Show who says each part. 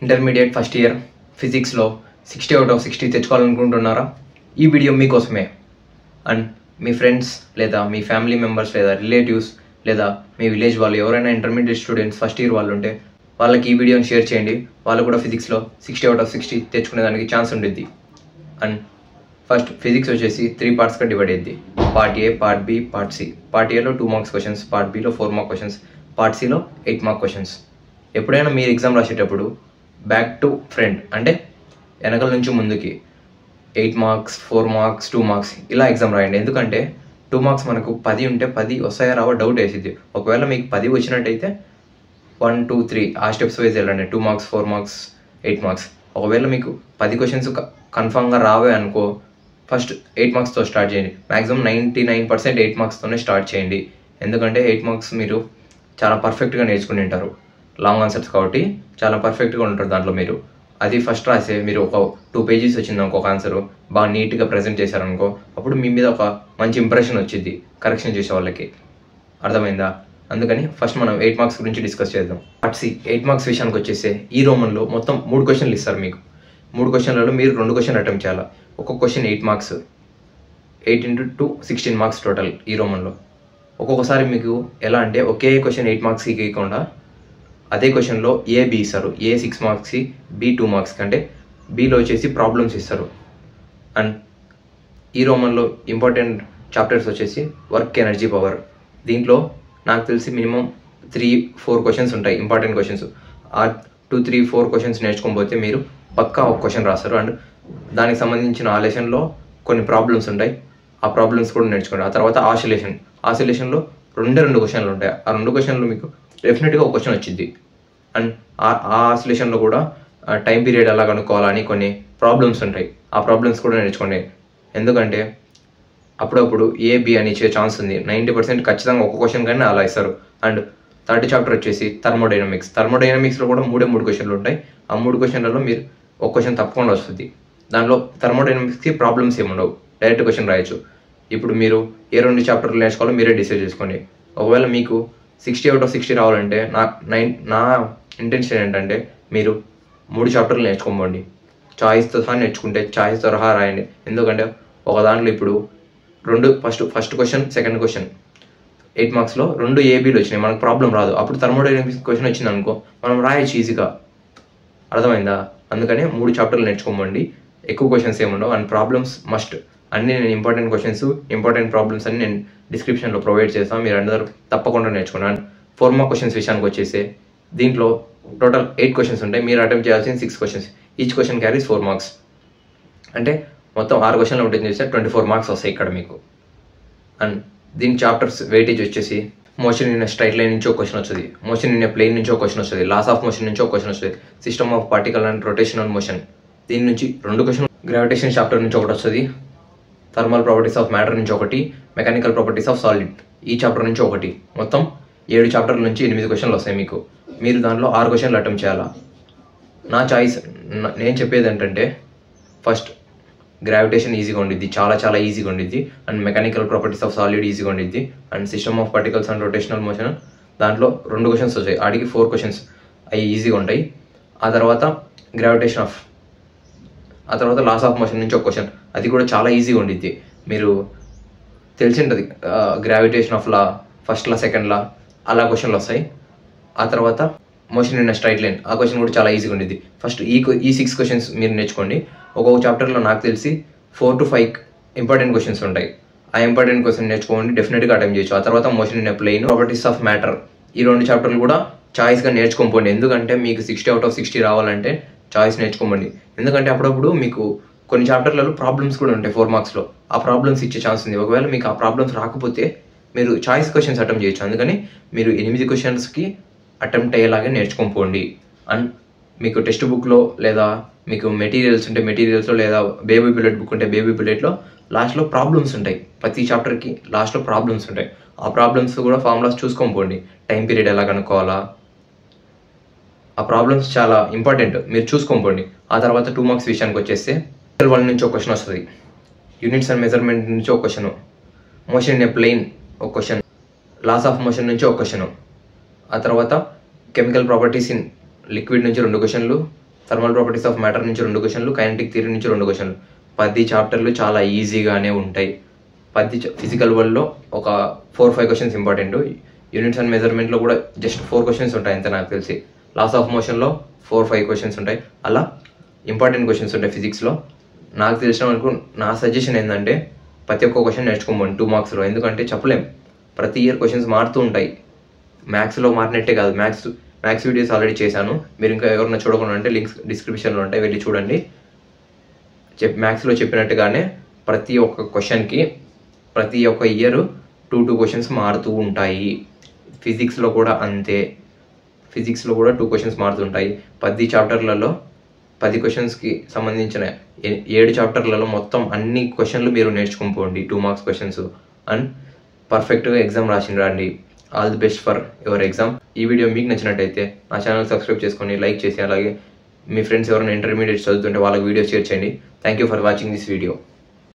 Speaker 1: Intermediate first year ఫిజిక్స్లో 60 out of 60 తెచ్చుకోవాలనుకుంటున్నారా? ఈ video మీకోసమే. అండ్ మీ ఫ్రెండ్స్ లేదా మీ ఫ్యామిలీ మెంబర్స్ లేదా రిలేటివ్స్ లేదా మీ విలేజ్ వాళ్ళు ఎవరైనా ఇంటర్మీడియట్ స్టూడెంట్స్ ఫస్ట్ ఇయర్ వాళ్ళు ఉంటే వాళ్ళకి ఈ వీడియోని షేర్ చేయండి. వాళ్ళు కూడా ఫిజిక్స్లో 60 out of 60 తెచ్చుకునేదానికి ఛాన్స్ ఉంటుంది. అండ్ ఫస్ట్ ఫిజిక్స్ వచ్చేసి 3 పార్ట్స్గా డివైడ్ అయ్యింది. Part A, part B, part C. Part ఏలో 2 marks క్వశ్చన్స్, పార్ట్ బిలో 4 mark క్వశ్చన్స్, పార్ట్ సిలో 8 mark క్వశ్చన్స్. ఎప్పుడైనా మీరు ఎగ్జామ్ రాసేటప్పుడు బ్యాక్ టు ఫ్రంట్ అంటే వెనకల నుంచి ముందుకి 8 marks, 4 marks, 2 marks ఇలా ఎగ్జామ్ రాయండి. ఎందుకంటే 2 marks మనకు 10 ఉంటే 10 వస్తాయా రావో డౌట్ వేసిద్ది. ఒకవేళ మీకు 10 వచ్చినట్టయితే 1, 2, 3 ఆ స్టెప్స్ వైజ్ వెళ్ళండి. 2 marks, 4 marks, 8 marks. ఒకవేళ మీకు 10 క్వశ్చన్స్ కన్ఫామ్గా రావే అనుకో, ఫస్ట్ 8 marksతో స్టార్ట్ చేయండి. మ్యాక్సిమం 99% 8 marksతోనే స్టార్ట్ చేయండి. ఎందుకంటే 8 marks మీరు చాలా పర్ఫెక్ట్గా నేర్చుకుని ఉంటారు. లాంగ్ ఆన్సర్స్ కాబట్టి చాలా పర్ఫెక్ట్గా ఉంటారు దాంట్లో. మీరు అది ఫస్ట్ రాసే మీరు ఒక 2 pages వచ్చిందనుకో, ఒక ఆన్సర్ బాగా నీట్గా ప్రజెంట్ చేశారనుకో, అప్పుడు మీ మీద ఒక మంచి ఇంప్రెషన్ వచ్చింది కరెక్షన్ చేసే వాళ్ళకి. అర్థమైందా? అందుకని ఫస్ట్ మనం 8 marks గురించి డిస్కస్ చేద్దాం. పార్ట్ సి 8 marks విషయానికి వచ్చేస్తే ఈ రోమన్లో మొత్తం 3 క్వశ్చన్లు ఇస్తారు మీకు. 3 క్వశ్చన్లలో మీరు 2 క్వశ్చన్ అటెంప్ట్ చేయాలి. ఒక్కొక్క question 8 marks, 8 into 2 16 marks total ఈ రోమన్లో. ఒక్కొక్కసారి మీకు ఎలా అంటే ఒకే క్వశ్చన్ 8 marks ఇవ్వకుండా అదే క్వశ్చన్లో ఏ బి ఇస్తారు. ఏ 6 marks, బి 2 marks అంటే బిలో వచ్చేసి ప్రాబ్లమ్స్ ఇస్తారు. అండ్ ఈ రోమన్లో ఇంపార్టెంట్ చాప్టర్స్ వచ్చేసి వర్క్, ఎనర్జీ, పవర్. దీంట్లో నాకు తెలిసి మినిమం 3-4 క్వశ్చన్స్ ఉంటాయి ఇంపార్టెంట్ క్వశ్చన్స్. ఆ 2-3-4 క్వశ్చన్స్ నేర్చుకోకపోతే మీరు పక్కా ఒక క్వశ్చన్ రాస్తారు. అండ్ దానికి సంబంధించిన ఆ లెసన్లో కొన్ని ప్రాబ్లమ్స్ ఉంటాయి, ఆ ప్రాబ్లమ్స్ కూడా నేర్చుకోండి. ఆ తర్వాత ఆసిలేషన్లో 2 క్వశ్చన్లు ఉంటాయి. ఆ 2 క్వశ్చన్లు మీకు డెఫినెట్గా ఒక క్వశ్చన్ వచ్చింది. అండ్ ఆ ఆసిలేషన్లో కూడా టైం పీరియడ్ ఎలా కనుక్కోవాలని కొన్ని ప్రాబ్లమ్స్ ఉంటాయి. ఆ ప్రాబ్లమ్స్ కూడా నేర్చుకోండి. ఎందుకంటే అప్పుడప్పుడు ఏ బి అని ఇచ్చే ఛాన్స్ ఉంది. 90% ఖచ్చితంగా ఒక క్వశ్చన్ కానీ అలా ఇస్తారు. అండ్ థర్డ్ చాప్టర్ వచ్చేసి థర్మోడైనమిక్స్. థర్మోడైనమిక్స్లో కూడా 3 క్వశ్చన్లు ఉంటాయి. ఆ 3 క్వశ్చన్లలో మీరు ఒక క్వశ్చన్ తప్పకుండా వస్తుంది. దాంట్లో థర్మోడైనమిక్స్కి ప్రాబ్లమ్స్ ఏముండవు, డైరెక్ట్ క్వశ్చన్ రాయొచ్చు. ఇప్పుడు మీరు ఏ 2 చాప్టర్లు నేర్చుకోవాలో మీరే డిసైడ్ చేసుకోండి. ఒకవేళ మీకు 60 out of 60 రావాలంటే నా ఇంటెన్షన్ ఏంటంటే మీరు 3 చాప్టర్లు నేర్చుకోండి. చాయిస్తో సహా నేర్చుకుంటే చాయిస్తో సహా రాయండి. ఎందుకంటే ఒక దాంట్లో ఇప్పుడు ఫస్ట్ క్వశ్చన్, సెకండ్ క్వశ్చన్ 8 marksలో 2 ఏబీలు వచ్చినాయి, మనకు ప్రాబ్లం రాదు. అప్పుడు థర్మోడైనమిక్స్ క్వశ్చన్ వచ్చింది అనుకో, మనం రాయొచ్చు ఈజీగా. అర్థమైందా? అందుకని 3 చాప్టర్లు నేర్చుకోమండి. ఎక్కువ క్వశ్చన్స్ ఏముండవు. And problems must. అన్నీ నేను ఇంపార్టెంట్ క్వశ్చన్స్, ఇంపార్టెంట్ ప్రాబ్లమ్స్ అన్ని నేను డిస్క్రిప్షన్లో ప్రొవైడ్ చేస్తాను. మీరు అందరూ తప్పకుండా నేర్చుకోండి. అండ్ 4 mark క్వశ్చన్స్ విషయానికి వచ్చేసి దీంట్లో టోటల్ 8 క్వశ్చన్స్ ఉంటాయి. మీరు అటెంప్ట్ చేయాల్సిన 6 questions. Each question carries 4 marks. అంటే మొత్తం 6 క్వశ్చన్లు అటెంప్ట్ చేస్తే 24 marks వస్తాయి ఇక్కడ మీకు. అండ్ దీని చాప్టర్స్ వెయిటేజ్ వచ్చేసి మోషన్ ఇన్ స్ట్రైట్ లైన్ నుంచి ఒక క్వశ్చన్ వస్తుంది, మోషన్ ఇన్ ప్లేన్ నుంచి ఒక క్వశ్చన్ వస్తుంది, లాస్ ఆఫ్ మోషన్ నుంచి ఒక క్వశ్చన్ వస్తుంది, system of particle and rotational motion దీని నుంచి 2 క్వశ్చన్, గ్రావిటేషన్ చాప్టర్ నుంచి ఒకటి వస్తుంది, థర్మల్ ప్రాపర్టీస్ ఆఫ్ మ్యాటర్ నుంచి ఒకటి, మెకానికల్ ప్రాపర్టీస్ ఆఫ్ సాలిడ్ ఈ చాప్టర్ నుంచి ఒకటి. మొత్తం 7 చాప్టర్ల నుంచి 8 క్వశ్చన్లు వస్తాయి మీకు. మీరు దాంట్లో 6 క్వశ్చన్లు అటెంప్ట్ చేయాలా. నా చాయిస్ నేను చెప్పేది ఏంటంటే ఫస్ట్ గ్రావిటేషన్ ఈజీగా ఉండిద్ది, చాలా చాలా ఈజీగా ఉండిద్ది. And mechanical properties of solid ఈజీగా ఉండిద్ది. And system of particles and rotational motion దాంట్లో 2 క్వశ్చన్స్ వచ్చాయి, ఆడికి 4 questions అవి ఈజీగా ఉంటాయి. ఆ తర్వాత ఆ తర్వాత లాస్ ఆఫ్ మోషన్ నుంచి ఒక క్వశ్చన్, అది కూడా చాలా ఈజీగా ఉండిద్ది. మీరు తెలిసి ఉంటుంది gravitation of law, first law, second లా అలా క్వశ్చన్లు వస్తాయి. ఆ తర్వాత మోషన్ ఇన్ స్ట్రైట్ లైన్ ఆ క్వశ్చన్ కూడా చాలా ఈజీగా ఉండిద్ది. ఫస్ట్ ఈ 6 questions మీరు నేర్చుకోండి. ఒక్కొక్క చాప్టర్లో నాకు తెలిసి 4 to 5 ఇంపార్టెంట్ క్వశ్చన్స్ ఉంటాయి. ఆ ఇంపార్టెంట్ క్వశ్చన్ నేర్చుకోండి, డెఫినెట్గా అటెంప్ట్ చేయొచ్చు. ఆ తర్వాత motion in plane, properties of matter ఈ 2 చాప్టర్లు కూడా చాయిస్గా నేర్చుకోండి. ఎందుకంటే మీకు 60 out of 60 రావాలంటే చాయిస్ నేర్చుకోండి. ఎందుకంటే అప్పుడప్పుడు మీకు కొన్ని చాప్టర్లలో ప్రాబ్లమ్స్ కూడా ఉంటాయి 4 marksలో. ఆ ప్రాబ్లమ్స్ ఇచ్చే ఛాన్స్ ఉంది. ఒకవేళ మీకు ఆ ప్రాబ్లమ్స్ రాకపోతే మీరు చాయిస్ క్వశ్చన్స్ అటెంప్ట్ చేయొచ్చు. అందుకని మీరు 8 questions అటెంప్ట్ అయ్యేలాగే నేర్చుకోండి. అండ్ మీకు టెక్స్ట్ బుక్లో లేదా మీకు మెటీరియల్స్ ఉంటే మెటీరియల్స్లో లేదా బేబీ బుల్లెట్ బుక్ ఉంటే బేబీ బుల్లెట్లో లాస్ట్లో ప్రాబ్లమ్స్ ఉంటాయి. ప్రతి చాప్టర్కి లాస్ట్లో ప్రాబ్లమ్స్ ఉంటాయి. ఆ ప్రాబ్లమ్స్ కూడా ఫార్ములాస్ చూసుకోండి. టైం పీరియడ్ ఎలా కనుక్కోవాలా, ఆ ప్రాబ్లమ్స్ చాలా ఇంపార్టెంట్, మీరు చూసుకోండి. ఆ తర్వాత 2 marks విషయానికి వచ్చేస్తే 1 నుంచి ఒక క్వశ్చన్ వస్తుంది, యూనిట్స్ అండ్ మెజర్మెంట్ నుంచి ఒక క్వశ్చన్, మోషన్ ఇన్ ప్లేన్ ఒక క్వశ్చన్, లాస్ ఆఫ్ మోషన్ నుంచి ఒక క్వశ్చన్, ఆ తర్వాత కెమికల్ ప్రాపర్టీస్ ఇన్ లిక్విడ్ నుంచి 2 క్వశ్చన్లు, థర్మల్ ప్రాపర్టీస్ ఆఫ్ మ్యాటర్ నుంచి 2 క్వశ్చన్లు, కైనెటిక్ థియరీ నుంచి 2 క్వశ్చన్లు. 10 చాప్టర్లు చాలా ఈజీగానే ఉంటాయి. 10 ఫిజికల్ వరల్డ్లో ఒక 4-5 క్వశ్చన్స్ ఇంపార్టెంట్. యూనిట్స్ అండ్ మెజర్మెంట్లో కూడా జస్ట్ 4 క్వశ్చన్స్ ఉంటాయి అంతే నాకు తెలిసి. లాస్ ఆఫ్ మోషన్లో 4-5 క్వశ్చన్స్ ఉంటాయి. అలా ఇంపార్టెంట్ క్వశ్చన్స్ ఉంటాయి ఫిజిక్స్లో. నాకు తెలిసిన వరకు నా సజెషన్ ఏంటంటే ప్రతి ఒక్క క్వశ్చన్ నేర్చుకోమని 2 మార్క్స్లో. ఎందుకంటే చెప్పలేం, ప్రతి ఇయర్ క్వశ్చన్స్ మారుతూ ఉంటాయి. మ్యాథ్స్లో మారినట్టే కాదు, మ్యాథ్స్ వీడియోస్ ఆల్రెడీ చేశాను. మీరు ఇంకా ఎవరైనా చూడకుండా అంటే లింక్స్ డిస్క్రిప్షన్లో ఉంటాయి, వెళ్ళి చూడండి. మ్యాథ్స్లో చెప్పినట్టుగానే ప్రతి ఒక్క క్వశ్చన్కి ప్రతి ఒక్క ఇయర్ 2 క్వశ్చన్స్ మారుతూ ఉంటాయి. ఫిజిక్స్లో కూడా అంతే. ఫిజిక్స్లో కూడా 2 క్వశ్చన్స్ మారుతుంటాయి. 10 చాప్టర్లలో 10 క్వశ్చన్స్కి సంబంధించిన 7 చాప్టర్లలో మొత్తం అన్ని క్వశ్చన్లు మీరు నేర్చుకుని పోండి. 2 మార్క్స్ క్వశ్చన్స్ అండ్ పర్ఫెక్ట్గా ఎగ్జామ్ రాసి రండి. All the best for your exam. ఈ వీడియో మీకు నచ్చినట్టయితే నా ఛానల్ సబ్స్క్రైబ్ చేసుకొని లైక్ చేసి, అలాగే మీ ఫ్రెండ్స్ ఎవరైనా ఇంటర్మీడియట్ చదువుతుంటే వాళ్ళకి వీడియో షేర్ చేయండి. Thank you for watching this video.